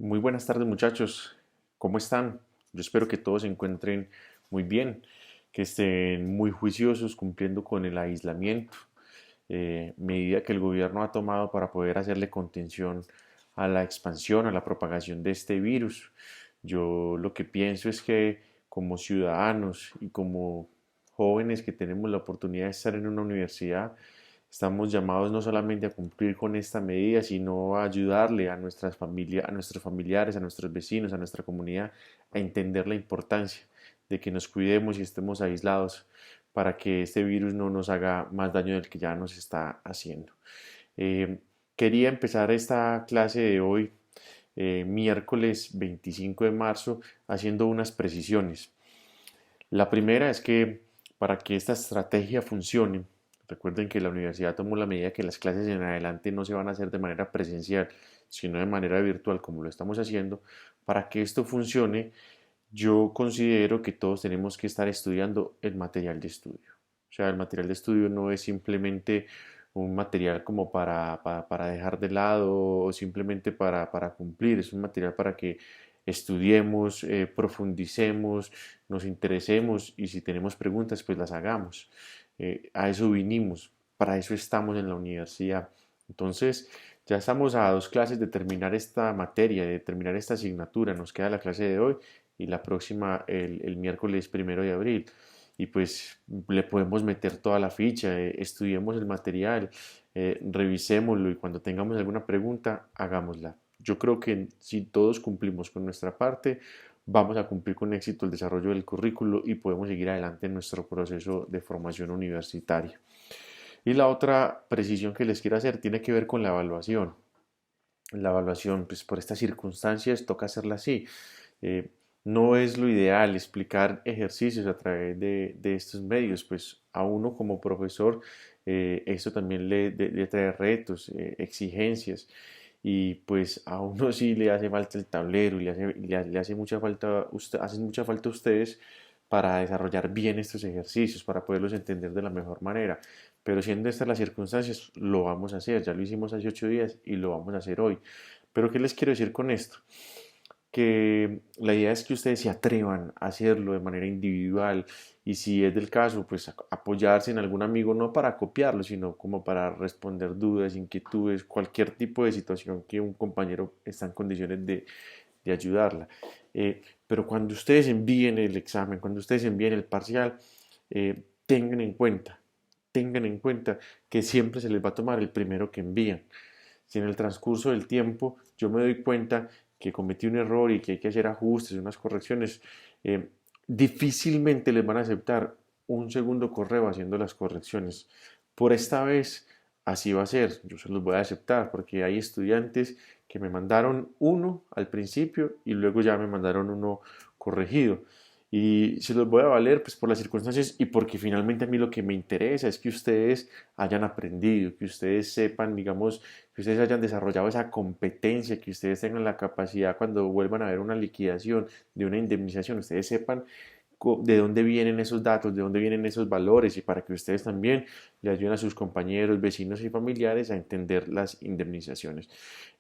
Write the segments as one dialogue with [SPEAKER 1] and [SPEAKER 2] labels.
[SPEAKER 1] Muy buenas tardes muchachos, ¿cómo están? Yo espero que todos se encuentren muy bien, que estén muy juiciosos cumpliendo con el aislamiento, medida que el gobierno ha tomado para poder hacerle contención a la expansión, a la propagación de este virus. Yo lo que pienso es que como ciudadanos y como jóvenes que tenemos la oportunidad de estar en una universidad, estamos llamados no solamente a cumplir con esta medida, sino a ayudarle a nuestras familias, a nuestros familiares, a nuestros vecinos, a nuestra comunidad, a entender la importancia de que nos cuidemos y estemos aislados para que este virus no nos haga más daño del que ya nos está haciendo. Eh, Quería empezar esta clase de hoy, miércoles 25 de marzo, haciendo unas precisiones. La primera es que para que esta estrategia funcione, recuerden que la universidad tomó la medida que las clases en adelante no se van a hacer de manera presencial, sino de manera virtual como lo estamos haciendo. Para que esto funcione, yo considero que todos tenemos que estar estudiando el material de estudio. O sea, el material de estudio no es simplemente un material como para dejar de lado o simplemente para cumplir, es un material para que estudiemos, profundicemos, nos interesemos y si tenemos preguntas, pues las hagamos. A eso vinimos, para eso estamos en la universidad. Entonces, ya estamos a dos clases de terminar esta materia, de terminar esta asignatura. Nos queda la clase de hoy y la próxima el miércoles 1 de abril. Y pues le podemos meter toda la ficha, estudiemos el material, revisémoslo y cuando tengamos alguna pregunta, hagámosla. Yo creo que si todos cumplimos con nuestra parte, vamos a cumplir con éxito el desarrollo del currículo y podemos seguir adelante en nuestro proceso de formación universitaria. Y la otra precisión que les quiero hacer tiene que ver con la evaluación. La evaluación, pues por estas circunstancias toca hacerla así. Eh, no es lo ideal explicar ejercicios a través de estos medios, pues a uno como profesor esto también le trae retos, exigencias y pues a uno sí le hace falta el tablero y le hace mucha falta, hacen mucha falta ustedes para desarrollar bien estos ejercicios, para poderlos entender de la mejor manera. Pero siendo estas las circunstancias, lo vamos a hacer. Ya lo hicimos hace 8 días y lo vamos a hacer hoy. Pero ¿qué les quiero decir con esto? Que la idea es que ustedes se atrevan a hacerlo de manera individual y si es del caso, pues apoyarse en algún amigo no para copiarlo, sino como para responder dudas, inquietudes, cualquier tipo de situación que un compañero está en condiciones de ayudarla. Pero cuando ustedes envíen el examen, cuando ustedes envíen el parcial, tengan en cuenta que siempre se les va a tomar el primero que envían. Si en el transcurso del tiempo yo me doy cuenta que cometí un error y que hay que hacer ajustes, unas correcciones, eh, difícilmente les van a aceptar un segundo correo haciendo las correcciones. Por esta vez así va a ser, yo se los voy a aceptar porque hay estudiantes que me mandaron uno al principio y luego ya me mandaron uno corregido. Y se los voy a valer pues por las circunstancias y porque finalmente a mí lo que me interesa es que ustedes hayan aprendido, que ustedes sepan, digamos, que ustedes hayan desarrollado esa competencia, que ustedes tengan la capacidad cuando vuelvan a ver una liquidación de una indemnización, ustedes sepan de dónde vienen esos datos, de dónde vienen esos valores y para que ustedes también le ayuden a sus compañeros, vecinos y familiares a entender las indemnizaciones.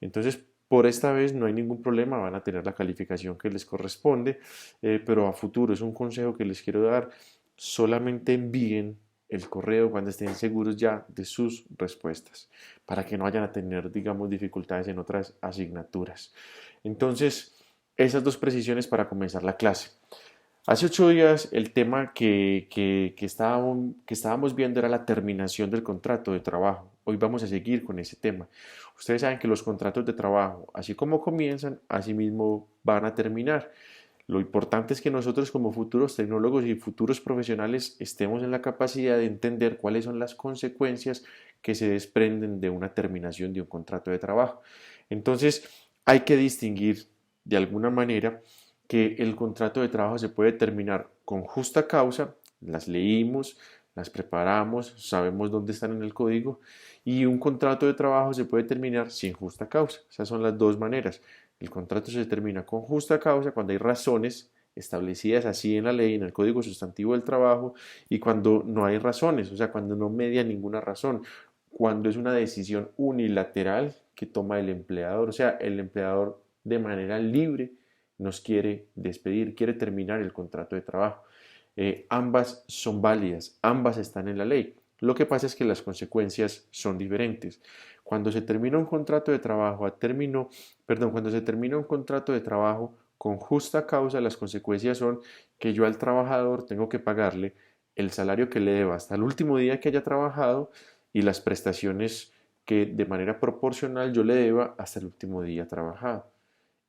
[SPEAKER 1] Entonces, por esta vez no hay ningún problema, van a tener la calificación que les corresponde, pero a futuro es un consejo que les quiero dar, solamente envíen el correo cuando estén seguros ya de sus respuestas, para que no vayan a tener, digamos, dificultades en otras asignaturas. Entonces, esas dos precisiones para comenzar la clase. Hace 8 días el tema que estábamos viendo era la terminación del contrato de trabajo. Hoy vamos a seguir con ese tema. Ustedes saben que los contratos de trabajo, así como comienzan, así mismo van a terminar. Lo importante es que nosotros como futuros tecnólogos y futuros profesionales estemos en la capacidad de entender cuáles son las consecuencias que se desprenden de una terminación de un contrato de trabajo. Entonces, hay que distinguir de alguna manera que el contrato de trabajo se puede terminar con justa causa, las leímos, las preparamos, sabemos dónde están en el código, y un contrato de trabajo se puede terminar sin justa causa. Esas son las dos maneras. El contrato se termina con justa causa cuando hay razones establecidas así en la ley, en el Código Sustantivo del Trabajo, y cuando no hay razones, o sea, cuando no media ninguna razón, cuando es una decisión unilateral que toma el empleador, o sea, el empleador de manera libre nos quiere despedir, quiere terminar el contrato de trabajo. Ambas son válidas, ambas están en la ley. Lo que pasa es que las consecuencias son diferentes. Cuando se termina un contrato de trabajo cuando se termina un contrato de trabajo con justa causa, las consecuencias son que yo al trabajador tengo que pagarle el salario que le deba hasta el último día que haya trabajado y las prestaciones que de manera proporcional yo le deba hasta el último día trabajado.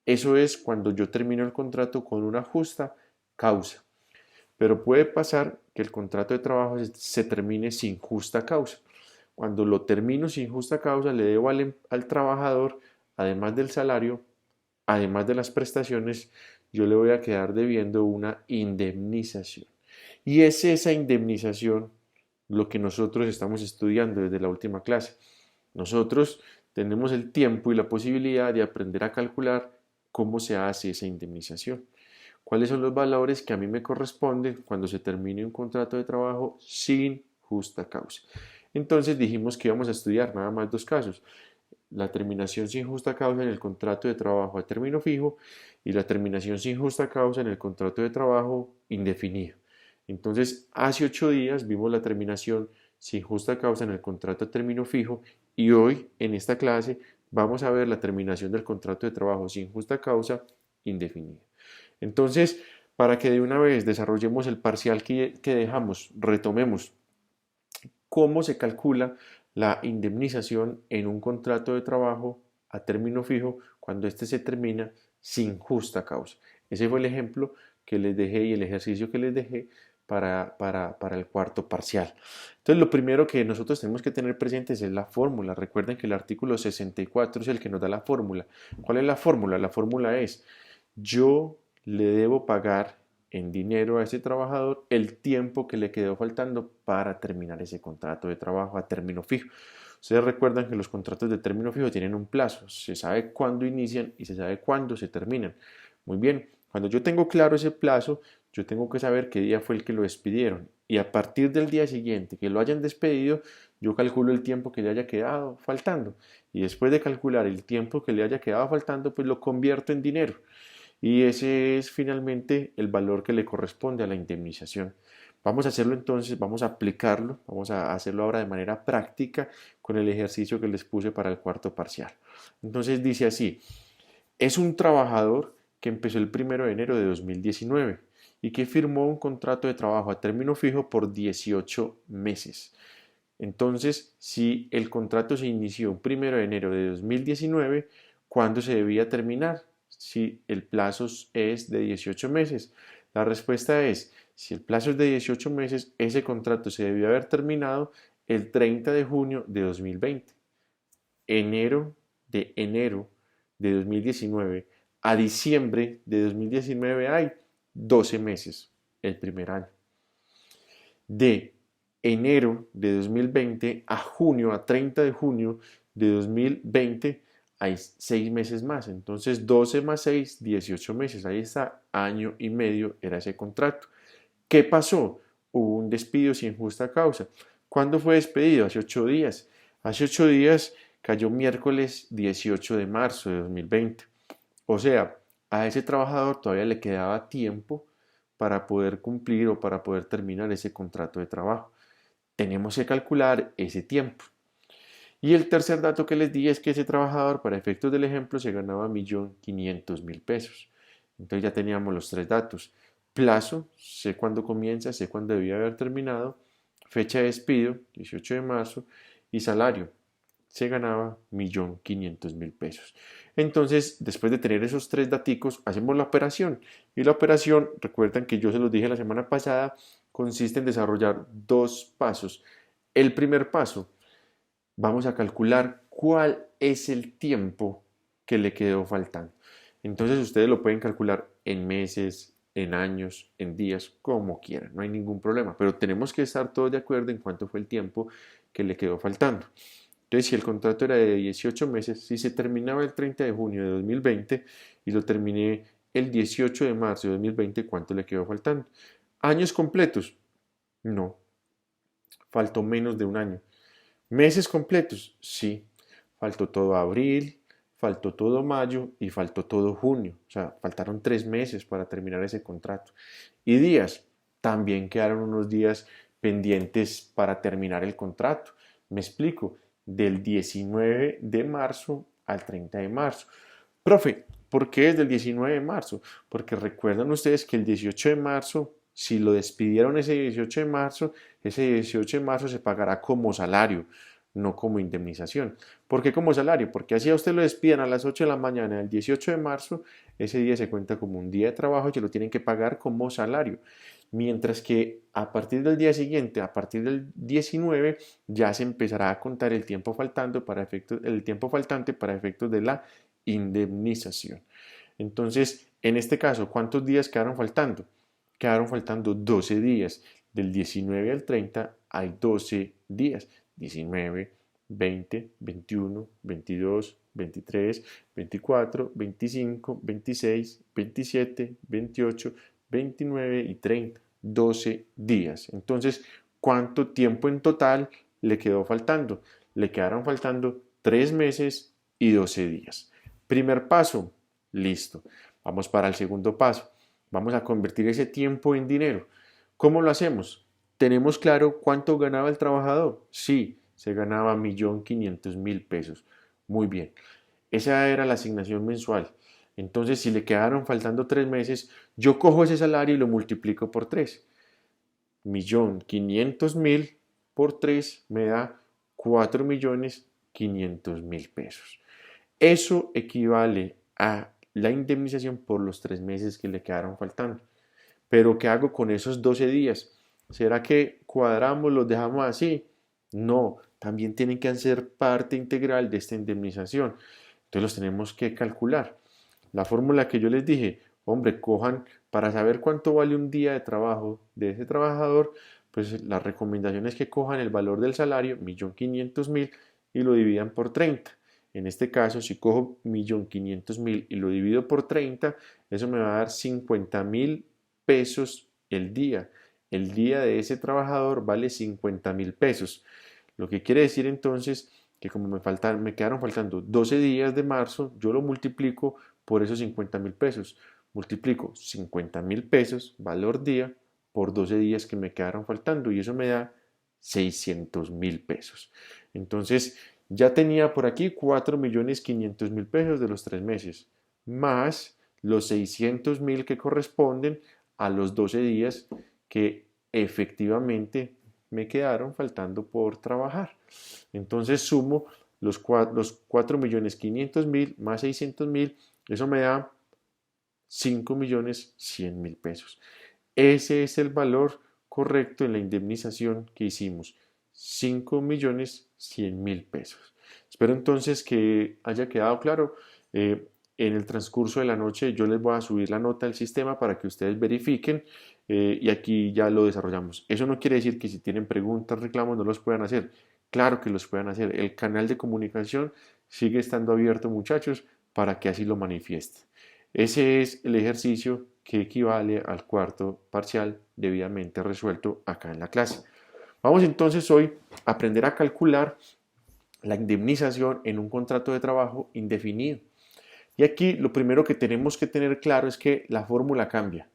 [SPEAKER 1] Eso es cuando yo termino el contrato con una justa causa. Pero puede pasar que el contrato de trabajo se termine sin justa causa. Cuando lo termino sin justa causa, le debo al trabajador, además del salario, además de las prestaciones, yo le voy a quedar debiendo una indemnización. Y es esa indemnización lo que nosotros estamos estudiando desde la última clase. Nosotros tenemos el tiempo y la posibilidad de aprender a calcular cómo se hace esa indemnización. ¿Cuáles son los valores que a mí me corresponden cuando se termine un contrato de trabajo sin justa causa? Entonces dijimos que íbamos a estudiar nada más dos casos: la terminación sin justa causa en el contrato de trabajo a término fijo y la terminación sin justa causa en el contrato de trabajo indefinido. Entonces, hace 8 días vimos la terminación sin justa causa en el contrato a término fijo y hoy en esta clase vamos a ver la terminación del contrato de trabajo sin justa causa indefinido. Entonces, para que de una vez desarrollemos el parcial que dejamos, retomemos cómo se calcula la indemnización en un contrato de trabajo a término fijo cuando éste se termina sin justa causa. Ese fue el ejemplo que les dejé y el ejercicio que les dejé para el cuarto parcial. Entonces, lo primero que nosotros tenemos que tener presentes es la fórmula. Recuerden que el artículo 64 es el que nos da la fórmula. ¿Cuál es la fórmula? La fórmula es: yo le debo pagar en dinero a ese trabajador el tiempo que le quedó faltando para terminar ese contrato de trabajo a término fijo. Ustedes recuerdan que los contratos de término fijo tienen un plazo, se sabe cuándo inician y se sabe cuándo se terminan. Muy bien, cuando yo tengo claro ese plazo, yo tengo que saber qué día fue el que lo despidieron y a partir del día siguiente que lo hayan despedido, yo calculo el tiempo que le haya quedado faltando y después de calcular el tiempo que le haya quedado faltando, pues lo convierto en dinero. Y ese es finalmente el valor que le corresponde a la indemnización. Vamos a hacerlo entonces, vamos a aplicarlo, vamos a hacerlo ahora de manera práctica con el ejercicio que les puse para el cuarto parcial. Entonces dice así: es un trabajador que empezó el 1 de enero de 2019 y que firmó un contrato de trabajo a término fijo por 18 meses. Entonces, si el contrato se inició el 1 de enero de 2019, ¿cuándo se debía terminar? Si el plazo es de 18 meses. La respuesta es: si el plazo es de 18 meses, ese contrato se debió haber terminado el 30 de junio de 2020. Enero de 2019 a diciembre de 2019 hay 12 meses, el primer año. De enero de 2020 a junio, a 30 de junio de 2020, hay 6 meses más. Entonces 12 más 6, 18 meses. Ahí está, año y medio era ese contrato. ¿Qué pasó? Hubo un despido sin justa causa. ¿Cuándo fue despedido? Hace 8 días. Hace 8 días cayó miércoles 18 de marzo de 2020. O sea, a ese trabajador todavía le quedaba tiempo para poder cumplir o para poder terminar ese contrato de trabajo. Tenemos que calcular ese tiempo. Y el tercer dato que les di es que ese trabajador, para efectos del ejemplo, se ganaba 1.500.000 pesos. Entonces ya teníamos los tres datos: plazo, sé cuándo comienza, sé cuándo debía haber terminado; fecha de despido, 18 de marzo; y salario, se ganaba 1.500.000 pesos. Entonces, después de tener esos tres daticos, hacemos la operación. Y la operación, recuerdan que yo se los dije la semana pasada, consiste en desarrollar dos pasos. El primer paso: vamos a calcular cuál es el tiempo que le quedó faltando. Entonces ustedes lo pueden calcular en meses, en años, en días, como quieran, no hay ningún problema, pero tenemos que estar todos de acuerdo en cuánto fue el tiempo que le quedó faltando. Entonces, si el contrato era de 18 meses, si se terminaba el 30 de junio de 2020 y lo terminé el 18 de marzo de 2020, ¿cuánto le quedó faltando? ¿Años completos? No, faltó menos de un año. ¿Meses completos? Sí, faltó todo abril, faltó todo mayo y faltó todo junio. O sea, faltaron 3 meses para terminar ese contrato. Y días, también quedaron unos días pendientes para terminar el contrato. Me explico, del 19 de marzo al 30 de marzo. Profe, ¿por qué es del 19 de marzo? Porque recuerdan ustedes que el 18 de marzo, si lo despidieron ese 18 de marzo, ese 18 de marzo se pagará como salario, no como indemnización. ¿Por qué como salario? Porque así a usted lo despidan a las 8 de la mañana del 18 de marzo, ese día se cuenta como un día de trabajo y se lo tienen que pagar como salario. Mientras que a partir del día siguiente, a partir del 19, ya se empezará a contar el tiempo el tiempo faltante para efectos de la indemnización. Entonces, en este caso, ¿cuántos días quedaron faltando? Quedaron faltando 12 días. Del 19 al 30 hay 12 días. 19, 20, 21, 22, 23, 24, 25, 26, 27, 28, 29 y 30. 12 días. Entonces, ¿cuánto tiempo en total le quedó faltando? Le quedaron faltando 3 meses y 12 días. Primer paso, listo. Vamos para el segundo paso. Vamos a convertir ese tiempo en dinero. ¿Cómo lo hacemos? ¿Tenemos claro cuánto ganaba el trabajador? Sí, se ganaba 1.500.000 pesos. Muy bien. Esa era la asignación mensual. Entonces, si le quedaron faltando 3 meses, yo cojo ese salario y lo multiplico por 3. 1.500.000 por 3 me da 4.500.000 pesos. Eso equivale a la indemnización por los 3 meses que le quedaron faltando. Pero ¿qué hago con esos 12 días? ¿Será que cuadramos, los dejamos así? No, también tienen que ser parte integral de esta indemnización. Entonces los tenemos que calcular. La fórmula que yo les dije, hombre, cojan para saber cuánto vale un día de trabajo de ese trabajador, pues la recomendación es que cojan el valor del salario, 1.500.000, y lo dividan por 30. En este caso, si cojo 1.500.000 y lo divido por 30, eso me va a dar 50.000 pesos el día. El día de ese trabajador vale 50.000 pesos. Lo que quiere decir entonces que como me quedaron faltando 12 días de marzo, yo lo multiplico por esos 50.000 pesos. Multiplico 50.000 pesos, valor día, por 12 días que me quedaron faltando y eso me da 600.000 pesos. Entonces, ya tenía por aquí 4.500.000 pesos de los 3 meses, más los 600.000 que corresponden a los 12 días que efectivamente me quedaron faltando por trabajar. Entonces sumo los 4.500.000 más 600.000, eso me da 5.100.000 pesos. Ese es el valor correcto en la indemnización que hicimos, 5.100.000 pesos. Espero entonces que haya quedado claro. En el transcurso de la noche yo les voy a subir la nota del sistema para que ustedes verifiquen y aquí ya lo desarrollamos. Eso no quiere decir que si tienen preguntas, reclamos, no los puedan hacer. Claro que los puedan hacer. El canal de comunicación sigue estando abierto, muchachos, para que así lo manifiesten. Ese es el ejercicio que equivale al cuarto parcial debidamente resuelto acá en la clase. Vamos entonces hoy a aprender a calcular la indemnización en un contrato de trabajo indefinido. Y aquí lo primero que tenemos que tener claro es que la fórmula cambia.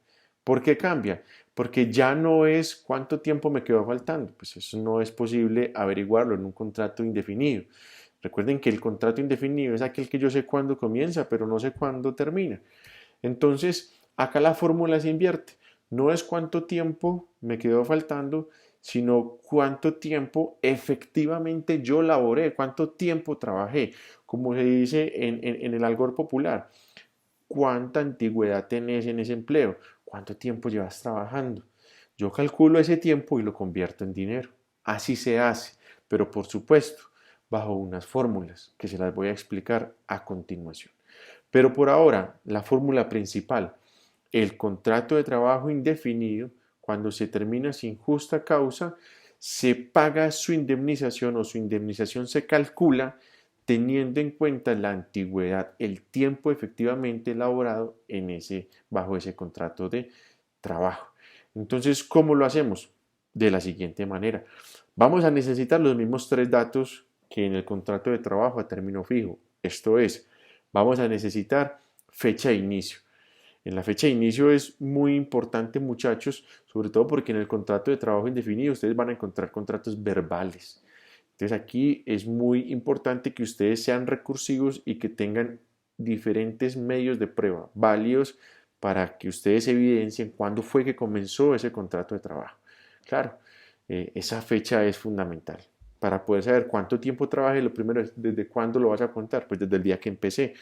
[SPEAKER 1] ¿Por qué cambia? Porque ya no es cuánto tiempo me quedó faltando. Pues eso no es posible averiguarlo en un contrato indefinido. Recuerden que el contrato indefinido es aquel que yo sé cuándo comienza, pero no sé cuándo termina. Entonces, acá la fórmula se invierte. No es cuánto tiempo me quedó faltando, sino cuánto tiempo efectivamente yo laboré, cuánto tiempo trabajé. Como se dice en el algor popular, ¿cuánta antigüedad tenés en ese empleo? ¿Cuánto tiempo llevas trabajando? Yo calculo ese tiempo y lo convierto en dinero. Así se hace, pero por supuesto, bajo unas fórmulas que se las voy a explicar a continuación. Pero por ahora, la fórmula principal, el contrato de trabajo indefinido, cuando se termina sin justa causa, se paga su indemnización o su indemnización se calcula teniendo en cuenta la antigüedad, el tiempo efectivamente elaborado bajo ese contrato de trabajo. Entonces, ¿cómo lo hacemos? De la siguiente manera. Vamos a necesitar los mismos 3 datos que en el contrato de trabajo a término fijo. Esto es, vamos a necesitar fecha de inicio. En la fecha de inicio es muy importante, muchachos, sobre todo porque en el contrato de trabajo indefinido ustedes van a encontrar contratos verbales. Entonces aquí es muy importante que ustedes sean recursivos y que tengan diferentes medios de prueba válidos para que ustedes evidencien cuándo fue que comenzó ese contrato de trabajo. Claro, esa fecha es fundamental. Para poder saber cuánto tiempo trabajé, lo primero es desde cuándo lo vas a contar, pues desde el día que empecé.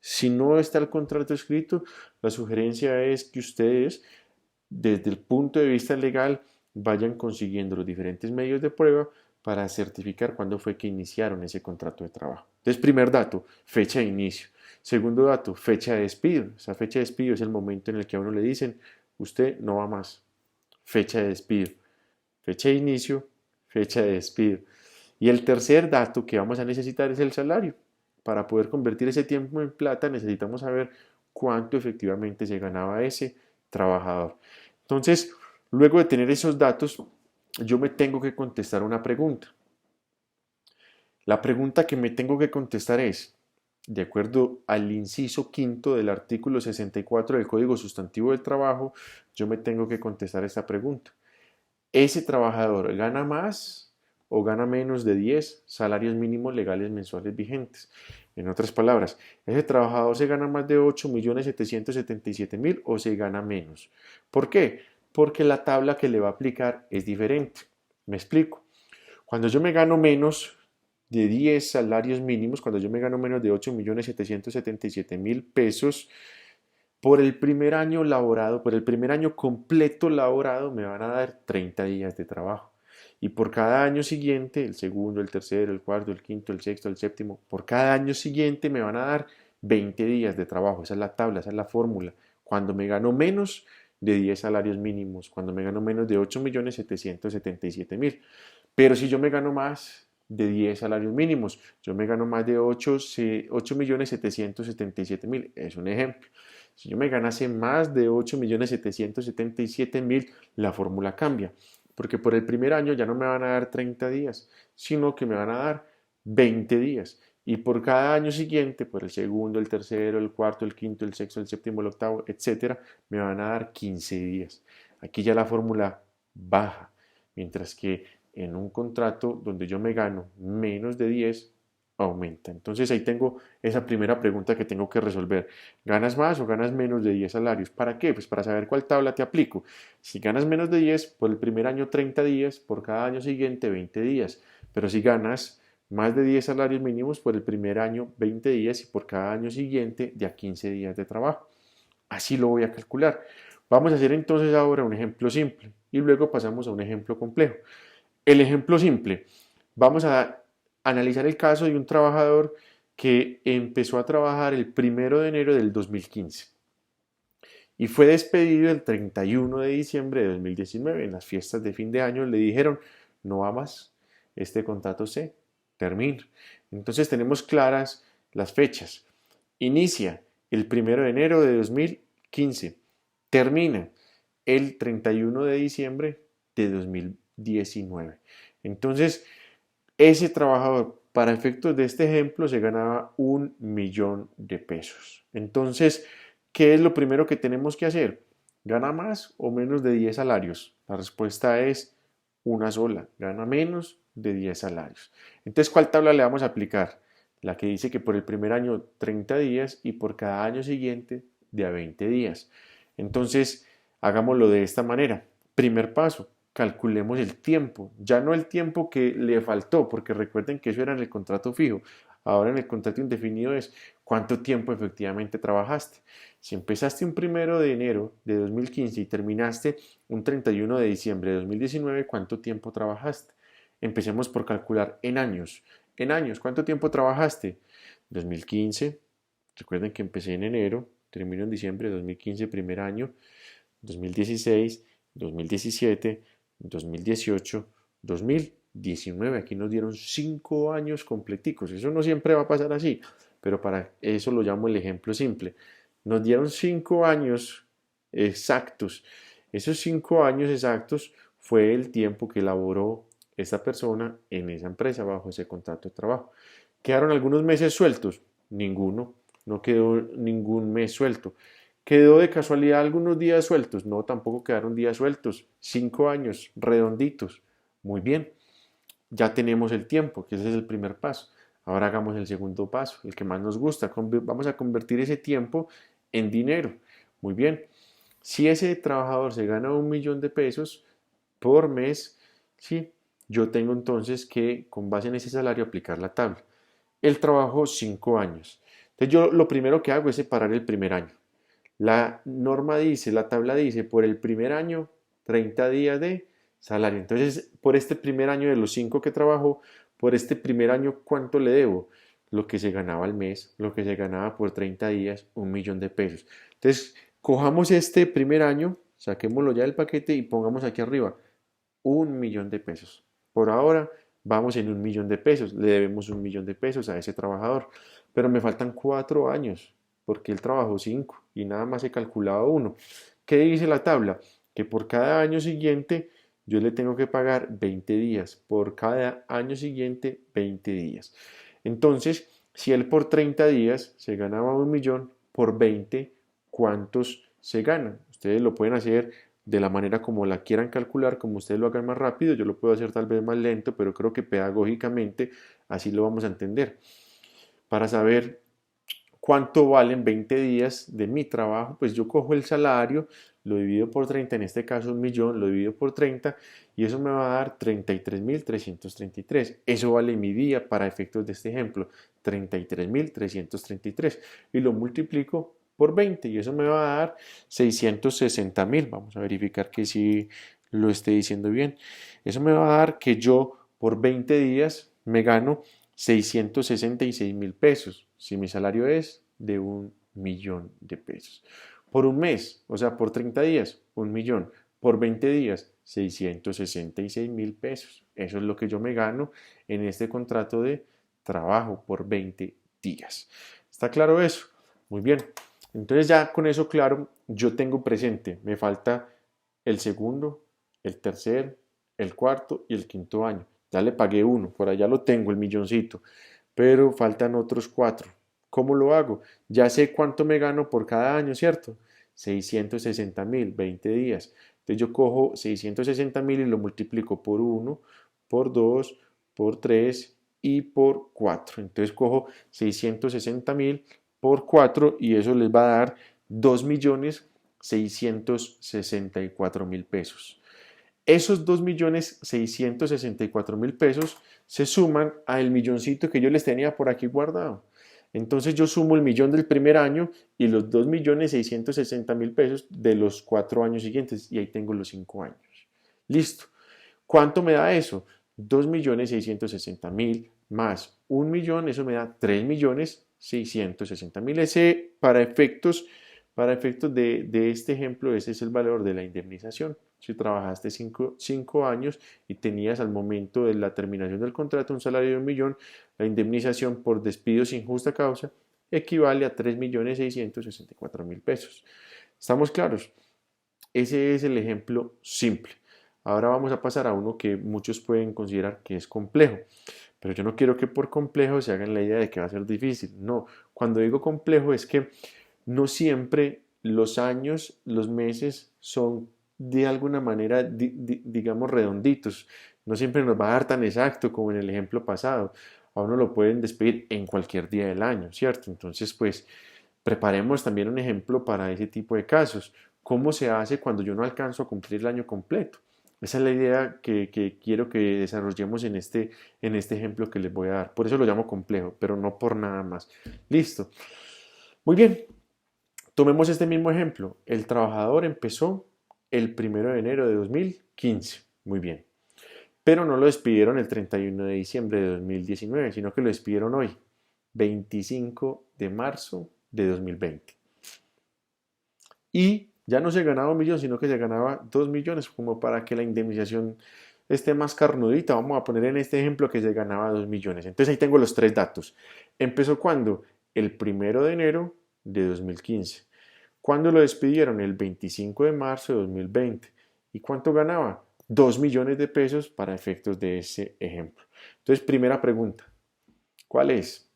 [SPEAKER 1] Si no está el contrato escrito, la sugerencia es que ustedes, desde el punto de vista legal, vayan consiguiendo los diferentes medios de prueba para certificar cuándo fue que iniciaron ese contrato de trabajo. Entonces, primer dato, fecha de inicio. Segundo dato, fecha de despido. Esa fecha de despido es el momento en el que a uno le dicen, usted no va más. Fecha de despido. Fecha de inicio, fecha de despido. Y el tercer dato que vamos a necesitar es el salario. Para poder convertir ese tiempo en plata necesitamos saber cuánto efectivamente se ganaba ese trabajador. Entonces, luego de tener esos datos, yo me tengo que contestar una pregunta. La pregunta que me tengo que contestar es, de acuerdo al inciso quinto del artículo 64 del Código Sustantivo del Trabajo, yo me tengo que contestar esta pregunta. ¿Ese trabajador gana más o gana menos de 10 salarios mínimos legales mensuales vigentes? En otras palabras, ¿ese trabajador se gana más de 8.777.000 o se gana menos? ¿Por qué? Porque la tabla que le va a aplicar es diferente. Me explico. Cuando yo me gano menos de 10 salarios mínimos, cuando yo me gano menos de 8.777.000 pesos, por el primer año laborado, por el primer año completo laborado, me van a dar 30 días de trabajo. Y por cada año siguiente, el segundo, el tercero, el cuarto, el quinto, el sexto, el séptimo, por cada año siguiente me van a dar 20 días de trabajo. Esa es la tabla, esa es la fórmula. Cuando me gano menos de 10 salarios mínimos, cuando me gano menos de 8.777.000. Pero si yo me gano más de 10 salarios mínimos, yo me gano más de 8.777.000, es un ejemplo. Si yo me ganase más de 8.777.000, la fórmula cambia, porque por el primer año ya no me van a dar 30 días, sino que me van a dar 20 días. Y por cada año siguiente, por el segundo, el tercero, el cuarto, el quinto, el sexto, el séptimo, el octavo, etcétera, me van a dar 15 días. Aquí ya la fórmula baja, mientras que en un contrato donde yo me gano menos de 10, aumenta. Entonces ahí tengo esa primera pregunta que tengo que resolver. ¿Ganas más o ganas menos de 10 salarios? ¿Para qué? Pues para saber cuál tabla te aplico. Si ganas menos de 10, por el primer año 30 días, por cada año siguiente 20 días. Pero si ganas más de 10 salarios mínimos, por el primer año 20 días y por cada año siguiente de a 15 días de trabajo. Así lo voy a calcular. Vamos a hacer entonces ahora un ejemplo simple y luego pasamos a un ejemplo complejo. El ejemplo simple. Vamos a analizar el caso de un trabajador que empezó a trabajar el 1 de enero del 2015 y fue despedido el 31 de diciembre de 2019. En las fiestas de fin de año le dijeron, no va más, este contrato se termina. Entonces tenemos claras las fechas. Inicia el 1 de enero de 2015, termina el 31 de diciembre de 2019. Entonces, ese trabajador, para efectos de este ejemplo, se ganaba 1.000.000 de pesos. Entonces, ¿qué es lo primero que tenemos que hacer? ¿Gana más o menos de 10 salarios? La respuesta es una sola, gana menos de 10 salarios. Entonces, ¿cuál tabla le vamos a aplicar? La que dice que por el primer año 30 días y por cada año siguiente de a 20 días. Entonces, hagámoslo de esta manera. Primer paso, calculemos el tiempo, ya no el tiempo que le faltó, porque recuerden que eso era en el contrato fijo. Ahora en el contrato indefinido es cuánto tiempo efectivamente trabajaste. Si empezaste un 1 de enero de 2015 y terminaste un 31 de diciembre de 2019, ¿cuánto tiempo trabajaste? Empecemos por calcular en años. En años, ¿cuánto tiempo trabajaste? 2015, recuerden que empecé en enero, termino en diciembre de 2015, primer año, 2016, 2017, 2018, 2019. Aquí nos dieron 5 años completicos. Eso no siempre va a pasar así, pero para eso lo llamo el ejemplo simple. Nos dieron 5 años exactos. Esos 5 años exactos fue el tiempo que laboró esta persona en esa empresa bajo ese contrato de trabajo. ¿Quedaron algunos meses sueltos? Ninguno. no quedó ningún mes suelto. ¿Quedó de casualidad algunos días sueltos? No, tampoco quedaron días sueltos. 5 años, redonditos. Muy bien, ya tenemos el tiempo, que ese es el primer paso. Ahora hagamos el segundo paso, el que más nos gusta. Vamos a convertir ese tiempo en dinero. Muy bien, si ese trabajador se gana 1.000.000 de pesos por mes, sí, yo tengo entonces que, con base en ese salario, aplicar la tabla. Él trabajó 5 años. Entonces yo lo primero que hago es separar el primer año. La norma dice, la tabla dice, por el primer año, 30 días de salario. Entonces, por este primer año de los 5 que trabajó, por este primer año, ¿cuánto le debo? Lo que se ganaba al mes, lo que se ganaba por 30 días, 1.000.000 de pesos. Entonces, cojamos este primer año, saquémoslo ya del paquete y pongamos aquí arriba 1.000.000 de pesos. Por ahora vamos en 1.000.000 de pesos, le debemos 1.000.000 de pesos a ese trabajador, pero me faltan 4 años porque él trabajó 5 y nada más he calculado uno. ¿Qué dice la tabla? Que por cada año siguiente yo le tengo que pagar 20 días, por cada año siguiente 20 días. Entonces, si él por 30 días se ganaba 1.000.000, por 20, ¿cuántos se ganan? Ustedes lo pueden hacer de la manera como la quieran calcular, como ustedes lo hagan más rápido, yo lo puedo hacer tal vez más lento, pero creo que pedagógicamente así lo vamos a entender. Para saber cuánto valen 20 días de mi trabajo, pues yo cojo el salario, lo divido por 30, en este caso 1.000.000, lo divido por 30 y eso me va a dar 33.333. Eso vale mi día para efectos de este ejemplo, 33.333 y lo multiplico por 20 y eso me va a dar 660.000. Vamos a verificar que sí lo esté diciendo bien. Eso me va a dar que yo por 20 días me gano 666.000 pesos, si mi salario es de 1.000.000 de pesos. Por un mes, o sea, por 30 días, 1.000.000. Por 20 días, 666.000 pesos. Eso es lo que yo me gano en este contrato de trabajo por 20 días. ¿Está claro eso? Muy bien. Entonces ya con eso claro, yo tengo presente, me falta el segundo, el tercer, el cuarto y el quinto año. Ya le pagué uno, por allá lo tengo, el milloncito, pero faltan otros 4. ¿Cómo lo hago? Ya sé cuánto me gano por cada año, ¿cierto? 660.000, 20 días. Entonces yo cojo 660.000 y lo multiplico por 1, por 2, por 3 y por 4. Entonces cojo 660.000 por 4 y eso les va a dar 2.664.000 pesos. Esos 2.664.000 pesos se suman al milloncito que yo les tenía por aquí guardado. Entonces yo sumo el millón del primer año y los 2.660.000 pesos de los 4 años siguientes y ahí tengo los 5 años. Listo. ¿Cuánto me da eso? 2.660.000 más 1.000.000, eso me da 3.660.000. Ese para efectos de este ejemplo, ese es el valor de la indemnización. Si trabajaste 5 años y tenías al momento de la terminación del contrato un salario de 1.000.000, la indemnización por despido sin justa causa equivale a 3.664.000 pesos. ¿Estamos claros? Ese es el ejemplo simple. Ahora vamos a pasar a uno que muchos pueden considerar que es complejo, pero yo no quiero que por complejo se hagan la idea de que va a ser difícil. No, cuando digo complejo es que no siempre los años, los meses son de alguna manera, digamos, redonditos. No siempre nos va a dar tan exacto como en el ejemplo pasado. A uno lo pueden despedir en cualquier día del año, ¿cierto? Entonces, pues, preparemos también un ejemplo para ese tipo de casos. ¿Cómo se hace cuando yo no alcanzo a cumplir el año completo? Esa es la idea que quiero que desarrollemos en este ejemplo que les voy a dar. Por eso lo llamo complejo, pero no por nada más. Listo. Muy bien, tomemos este mismo ejemplo. El trabajador empezó el 1 de enero de 2015. Muy bien. Pero no lo despidieron el 31 de diciembre de 2019, sino que lo despidieron hoy, 25 de marzo de 2020. Y ya no se ganaba 1.000.000, sino que se ganaba 2.000.000, como para que la indemnización esté más carnudita. Vamos a poner en este ejemplo que se ganaba 2.000.000. Entonces ahí tengo los tres datos. ¿Empezó cuándo? El 1 de enero de 2015. ¿Cuándo lo despidieron? El 25 de marzo de 2020. ¿Y cuánto ganaba? 2.000.000 de pesos para efectos de ese ejemplo. Entonces, primera pregunta. ¿Cuál es?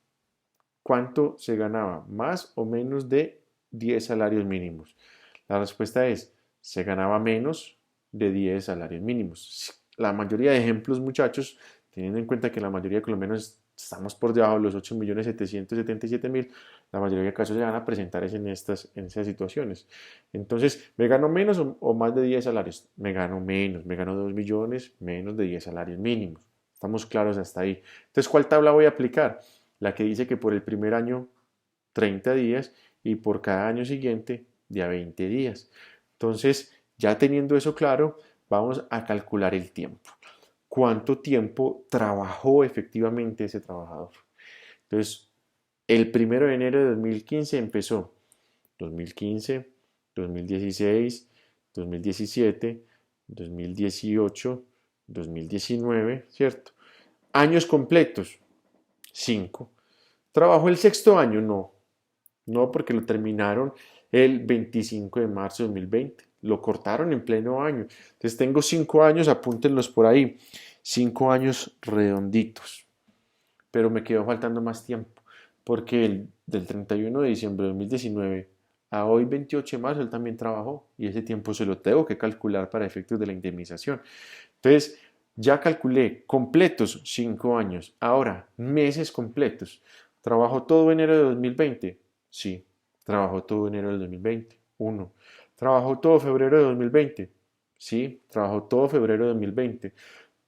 [SPEAKER 1] ¿cuánto se ganaba? ¿Más o menos de 10 salarios mínimos? La respuesta es, se ganaba menos de 10 salarios mínimos. La mayoría de ejemplos, muchachos, teniendo en cuenta que la mayoría de colombianos estamos por debajo de los 8.777.000, la mayoría de casos se van a presentar en esas situaciones. Entonces, ¿me gano menos o más de 10 salarios? Me gano menos, me gano 2 millones, menos de 10 salarios mínimos. Estamos claros hasta ahí. Entonces, ¿cuál tabla voy a aplicar? La que dice que por el primer año 30 días y por cada año siguiente de a 20 días. Entonces, ya teniendo eso claro, vamos a calcular el tiempo. ¿Cuánto tiempo trabajó efectivamente ese trabajador? Entonces, el 1 de enero de 2015 empezó 2015, 2016, 2017, 2018, 2019, ¿cierto? Años completos, 5. ¿Trabajó el sexto año? No. No, porque lo terminaron el 25 de marzo de 2020. Lo cortaron en pleno año. Entonces tengo 5 años, apúntenlos por ahí. 5 años redonditos. Pero me quedó faltando más tiempo. Porque del 31 de diciembre de 2019 a hoy 28 de marzo él también trabajó. Y ese tiempo se lo tengo que calcular para efectos de la indemnización. Entonces, ya calculé completos 5 años. Ahora, meses completos. ¿Trabajó todo enero de 2020? Sí, trabajó todo enero del 2020. 1. ¿Trabajó todo febrero de 2020? Sí, trabajó todo febrero de 2020.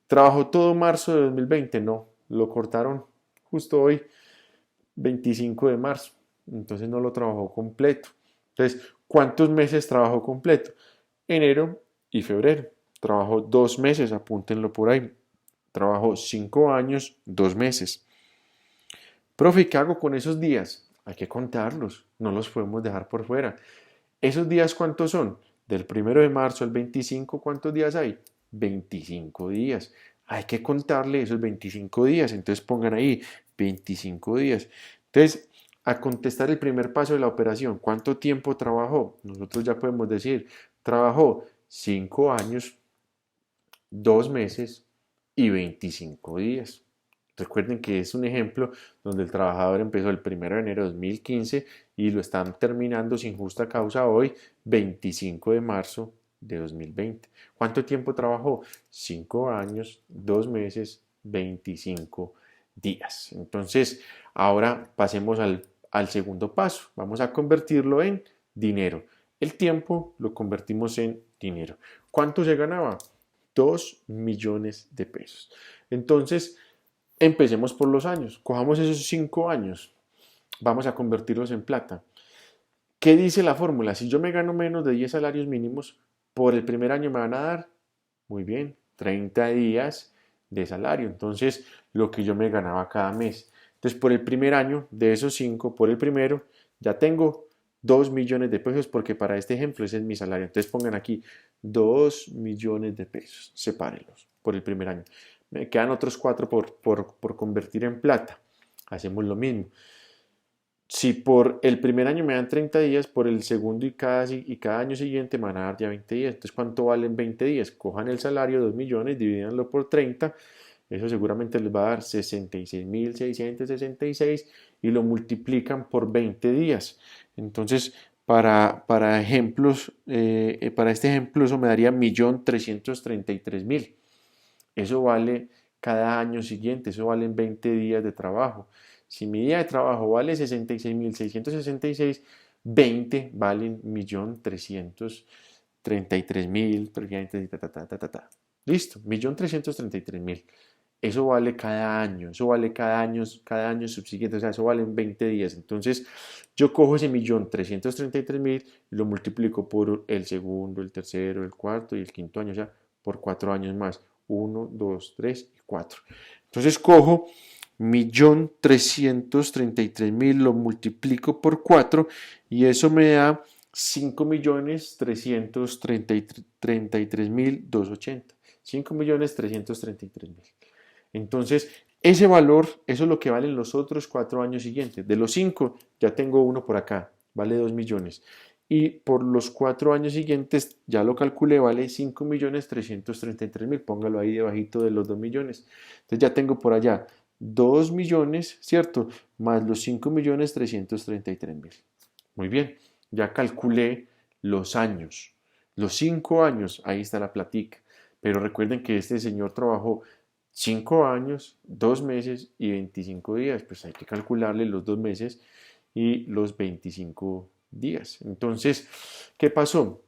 [SPEAKER 1] ¿Trabajó todo marzo de 2020? No, lo cortaron justo hoy, 25 de marzo. Entonces no lo trabajó completo. Entonces, ¿cuántos meses trabajó completo? Enero y febrero. Trabajó 2 meses, apúntenlo por ahí. Trabajó 5 años, 2 meses. Profe, ¿qué hago con esos días? Hay que contarlos, no los podemos dejar por fuera. ¿Esos días cuántos son? Del 1 de marzo al 25, ¿cuántos días hay? 25 días. Hay que contarle esos 25 días. Entonces pongan ahí 25 días. Entonces, a contestar el primer paso de la operación, ¿cuánto tiempo trabajó? Nosotros ya podemos decir, trabajó 5 años, 2 meses y 25 días. Recuerden que es un ejemplo donde el trabajador empezó el 1 de enero de 2015 y lo están terminando sin justa causa hoy, 25 de marzo de 2020. ¿Cuánto tiempo trabajó? 5 años, 2 meses, 25 días. Entonces, ahora pasemos al segundo paso. Vamos a convertirlo en dinero. El tiempo lo convertimos en dinero. ¿Cuánto se ganaba? 2 millones de pesos. Entonces, empecemos por los años. Cojamos esos 5 años. Vamos a convertirlos en plata. ¿Qué dice la fórmula? Si yo me gano menos de 10 salarios mínimos, por el primer año me van a dar, muy bien, 30 días de salario. Entonces, lo que yo me ganaba cada mes. Entonces, por el primer año, de esos 5, por el primero, ya tengo 2 millones de pesos, porque para este ejemplo ese es mi salario. Entonces, pongan aquí 2 millones de pesos. Sepárenlos por el primer año. Me quedan otros 4 por convertir en plata. Hacemos lo mismo. Si por el primer año me dan 30 días, por el segundo y cada año siguiente me van a dar ya 20 días. Entonces, ¿cuánto valen 20 días? Cojan el salario, 2 millones, divídanlo por 30. Eso seguramente les va a dar 66.666 y lo multiplican por 20 días. Entonces, para ejemplos, para este ejemplo, eso me daría 1.333.000. Eso vale cada año siguiente, eso vale 20 días de trabajo. Si mi día de trabajo vale 66.666, 20 valen 1.333.000, listo, 1.333.000. Eso vale cada año, cada año subsiguiente, o sea, eso vale en 20 días. Entonces, yo cojo ese 1.333.000 y lo multiplico por el segundo, el tercero, el cuarto y el quinto año, o sea, por 4 años más. 1, 2, 3 y 4. Entonces cojo 1.333.000, lo multiplico por 4 y eso me da 5.333.280. 5.333.000. Entonces, ese valor, eso es lo que valen los otros 4 años siguientes. De los 5, ya tengo uno por acá, vale 2 millones. Y por los 4 años siguientes, ya lo calculé, vale 5.333.000. Póngalo ahí debajito de los 2 millones. Entonces ya tengo por allá 2 millones, ¿cierto? Más los 5.333.000. Muy bien, ya calculé los años, los 5 años, ahí está la platica. Pero recuerden que este señor trabajó 5 años, 2 meses y 25 días. Pues hay que calcularle los 2 meses y los 25 días. Entonces, ¿qué pasó?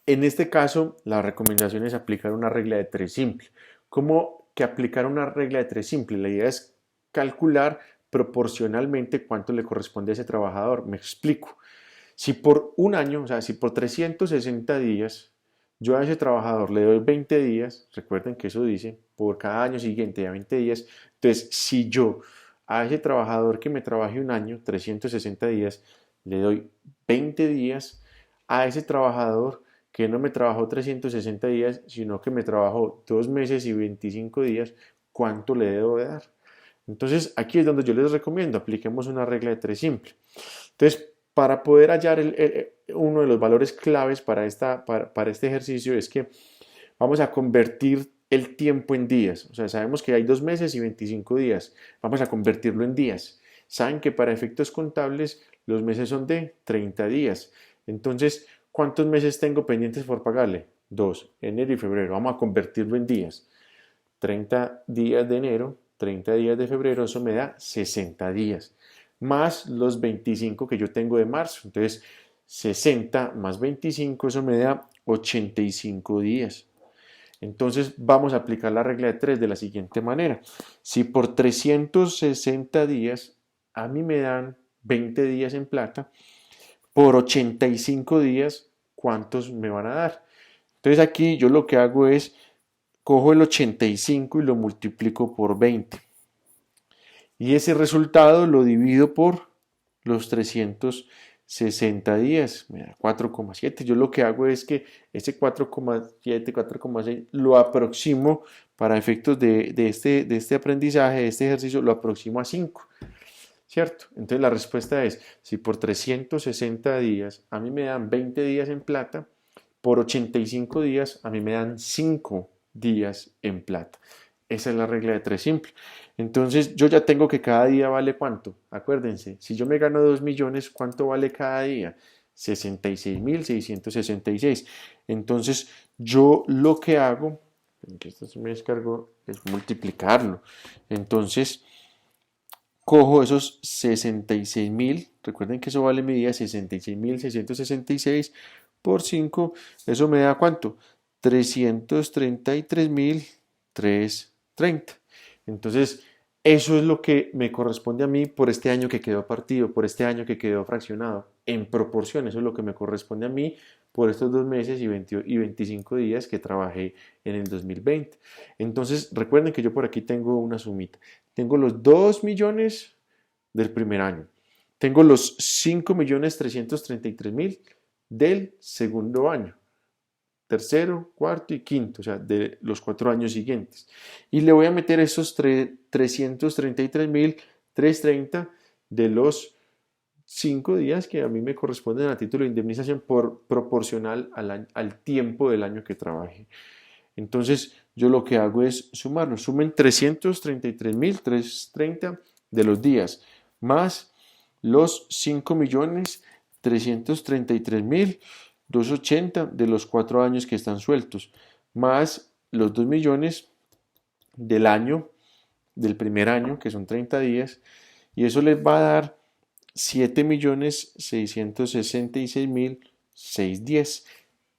[SPEAKER 1] En este caso, la recomendación es aplicar una regla de 3 simple. ¿Cómo que aplicar una regla de 3 simple? La idea es calcular proporcionalmente cuánto le corresponde a ese trabajador. Me explico. Si por un año, o sea, si por 360 días, yo a ese trabajador le doy 20 días, recuerden que eso dice, por cada año siguiente a 20 días, entonces si yo a ese trabajador que me trabaje un año, 360 días, le doy 20 días, a ese trabajador que no me trabajó 360 días, sino que me trabajó 2 meses y 25 días, ¿cuánto le debo de dar? Entonces, aquí es donde yo les recomiendo, apliquemos una regla de 3 simple. Entonces, para poder hallar uno de los valores claves para este ejercicio es que vamos a convertir el tiempo en días. O sea, sabemos que hay 2 meses y 25 días. Vamos a convertirlo en días. Saben que para efectos contables los meses son de 30 días. Entonces, ¿cuántos meses tengo pendientes por pagarle? 2, enero y febrero. Vamos a convertirlo en días. 30 días de enero, 30 días de febrero, eso me da 60 días, más los 25 que yo tengo de marzo. Entonces, 60 más 25, eso me da 85 días. Entonces, vamos a aplicar la regla de 3 de la siguiente manera. Si por 360 días a mí me dan 20 días en plata, por 85 días, ¿cuántos me van a dar? Entonces, aquí yo lo que hago es cojo el 85 y lo multiplico por 20. Y ese resultado lo divido por los 360 días, me da 4,7. Yo lo que hago es que ese 4,7, 4,6 lo aproximo para efectos de este aprendizaje, de este ejercicio, lo aproximo a 5. ¿Cierto? Entonces la respuesta es, si por 360 días a mí me dan 20 días en plata, por 85 días a mí me dan 5 días en plata. Esa es la regla de 3 simple. Entonces yo ya tengo que cada día vale cuánto. Acuérdense, si yo me gano 2 millones, ¿cuánto vale cada día? 66.666. Entonces yo lo que hago, que esto se me descargó, es multiplicarlo. Entonces cojo esos 66.000, recuerden que eso vale medida 66.666 por 5, eso me da ¿cuánto? 333.330. Entonces, eso es lo que me corresponde a mí por este año que quedó partido, por este año que quedó fraccionado, en proporción, eso es lo que me corresponde a mí por estos 2 meses y 25 días que trabajé en el 2020. Entonces, recuerden que yo por aquí tengo una sumita. Tengo los 2 millones del primer año. Tengo los 5.333.000 del segundo año. Tercero, cuarto y quinto, o sea, de los 4 años siguientes. Y le voy a meter esos 333.330 de los 5 días que a mí me corresponden a título de indemnización por proporcional al tiempo del año que trabajé. Entonces, yo lo que hago es sumarlo. Sumen 333.330 de los días, más los 5.333.280 de los 4 años que están sueltos, más los 2 millones del año, del primer año, que son 30 días, y eso les va a dar 7.666.610.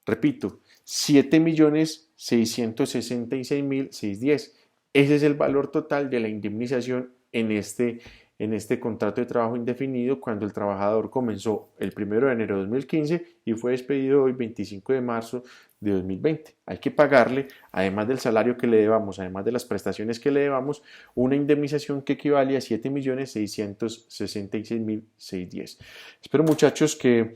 [SPEAKER 1] Repito, 7.666.610. Ese es el valor total de la indemnización en este contrato de trabajo indefinido cuando el trabajador comenzó el 1 de enero de 2015 y fue despedido hoy 25 de marzo de 2020. Hay que pagarle, además del salario que le debamos, además de las prestaciones que le debamos, una indemnización que equivale a 7.666.610. Espero, muchachos, que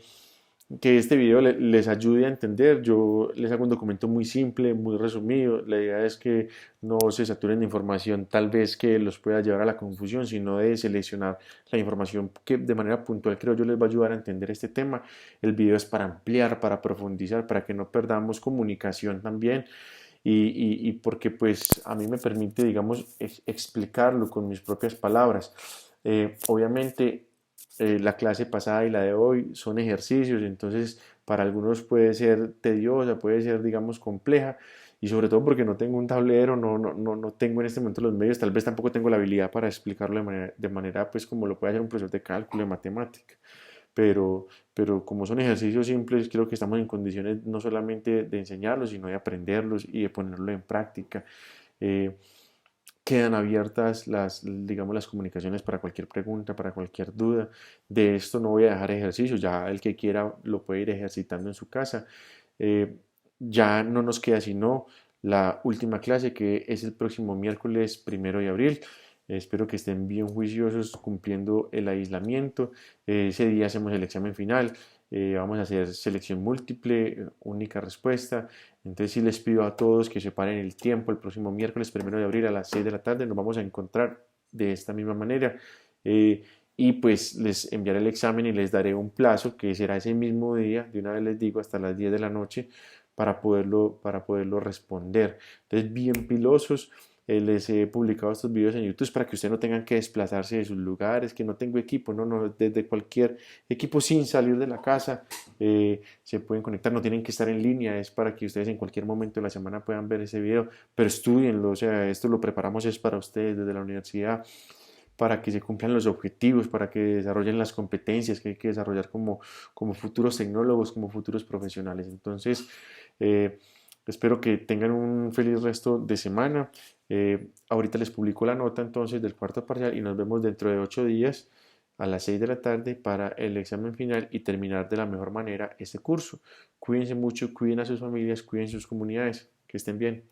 [SPEAKER 1] este video les ayude a entender. Yo les hago un documento muy simple, muy resumido. La idea es que no se saturen de información tal vez que los pueda llevar a la confusión, sino de seleccionar la información que de manera puntual creo yo les va a ayudar a entender este tema. El video es para ampliar, para profundizar, para que no perdamos comunicación también. y porque pues a mí me permite, digamos, explicarlo con mis propias palabras. Obviamente la clase pasada y la de hoy son ejercicios, entonces para algunos puede ser tediosa, puede ser, digamos, compleja, y sobre todo porque no tengo un tablero, no tengo en este momento los medios, tal vez tampoco tengo la habilidad para explicarlo de manera pues como lo puede hacer un profesor de cálculo, de matemática. Pero como son ejercicios simples, creo que estamos en condiciones no solamente de enseñarlos, sino de aprenderlos y de ponerlo en práctica. Eh, Quedan abiertas digamos, las comunicaciones para cualquier pregunta, para cualquier duda. De esto no voy a dejar ejercicio, ya el que quiera lo puede ir ejercitando en su casa. Eh, ya no nos queda sino la última clase, que es el próximo miércoles 1 de abril. Espero que estén bien juiciosos cumpliendo el aislamiento. Ese día hacemos el examen final. Vamos a hacer selección múltiple, única respuesta. Entonces sí les pido a todos que separen el tiempo el próximo miércoles 1 de abril a las 6 de la tarde. Nos vamos a encontrar de esta misma manera. Eh, y pues les enviaré el examen y les daré un plazo que será ese mismo día, de una vez les digo, hasta las 10 de la noche para poderlo responder. Entonces, bien pilosos, les he publicado estos videos en YouTube para que ustedes no tengan que desplazarse de sus lugares, que no tengo equipo, no, desde cualquier equipo sin salir de la casa se pueden conectar, no tienen que estar en línea, es para que ustedes en cualquier momento de la semana puedan ver ese video, pero estudienlo, o sea, esto lo preparamos es para ustedes desde la universidad, para que se cumplan los objetivos, para que desarrollen las competencias que hay que desarrollar como futuros tecnólogos, como futuros profesionales. Entonces, eh, espero que tengan un feliz resto de semana. Ahorita les publico la nota entonces del cuarto parcial y nos vemos dentro de 8 días a las 6 de la tarde para el examen final y terminar de la mejor manera este curso. Cuídense mucho, cuiden a sus familias, cuiden sus comunidades, que estén bien.